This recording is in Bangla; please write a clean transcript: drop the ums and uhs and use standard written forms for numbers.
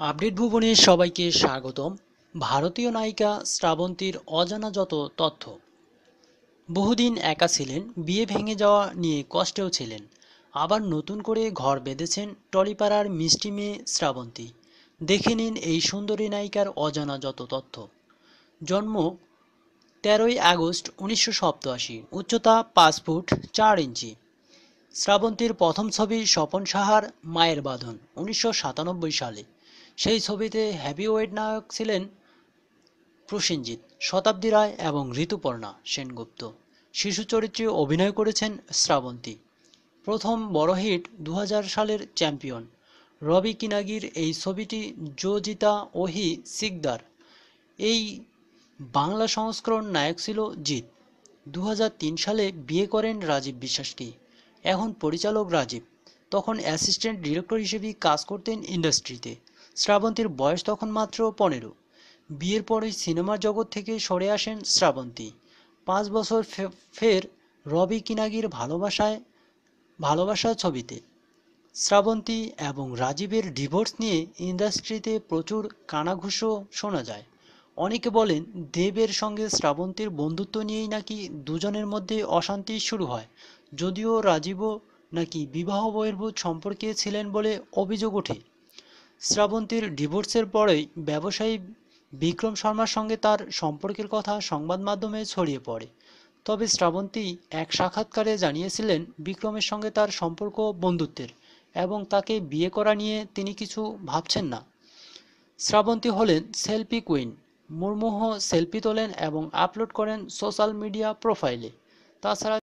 আপডেট ভুবনে সবাইকে স্বাগতম। ভারতীয় নায়িকা শ্রাবন্তীর অজানা যত তথ্য। বহুদিন একা ছিলেন, বিয়ে ভেঙে যাওয়া নিয়ে কষ্টেও ছিলেন, আবার নতুন করে ঘর বেঁধেছেন টলিপাড়ার মিষ্টি মেয়ে শ্রাবন্তী। দেখে নিন এই সুন্দরী নায়িকার অজানা যত তথ্য। জন্ম 13ই আগস্ট 1987, উচ্চতা 5 ফুট 4 ইঞ্চি। শ্রাবন্তীর প্রথম ছবি স্বপন সাহার মায়ের বাঁধন 1997 সালে। সেই ছবিতে হেভিওয়েট নায়ক ছিলেন প্রসেনজিৎ, শতাব্দী রায় এবং ঋতুপর্ণা সেনগুপ্ত। শিশু চরিত্রে অভিনয় করেছেন শ্রাবন্তী। প্রথম বড় হিট 2000 সালের চ্যাম্পিয়ন রবি কিনাগির এই ছবিটি জোজিতা ওহি সিকদার। এই বাংলা সংস্করণ নায়ক ছিল জিৎ। 2003 সালে বিয়ে করেন রাজীব বিশ্বাসকে। এখন পরিচালক রাজীব, তখন অ্যাসিস্ট্যান্ট ডিরেক্টর হিসেবে কাজ করতেন ইন্ডাস্ট্রিতে। শ্রাবন্তীর বয়স তখন মাত্র 15। বিয়ের পরই সিনেমার জগৎ থেকে সরে আসেন শ্রাবন্তী। 5 বছর ফের রবি কিনাগির ভালোবাসা ছবিতে। শ্রাবন্তী এবং রাজীবের ডিভোর্স নিয়ে ইন্ডাস্ট্রিতে প্রচুর কানাঘুষো শোনা যায়। অনেকে বলেন দেবের সঙ্গে শ্রাবন্তীর বন্ধুত্ব নিয়েই নাকি দুজনের মধ্যে অশান্তি শুরু হয়, যদিও রাজীবও নাকি বিবাহ বহির্ভূত সম্পর্কে ছিলেন বলে অভিযোগ ওঠে। শ্রাবন্তীর ডিভোর্সের পরেই ব্যবসায়ী বিক্রম শর্মার সঙ্গে তার সম্পর্কের কথা সংবাদ মাধ্যমে ছড়িয়ে পড়ে। তবে শ্রাবন্তী এক সাক্ষাৎকারে জানিয়েছিলেন বিক্রমের সঙ্গে তার সম্পর্ক বন্ধুত্বের এবং তাকে বিয়ে করা নিয়ে তিনি কিছু ভাবছেন না। শ্রাবন্তী হলেন সেলফি কুইন। মুর্মুহ সেলফি তোলেন এবং আপলোড করেন সোশ্যাল মিডিয়া প্রোফাইলে। তাছাড়া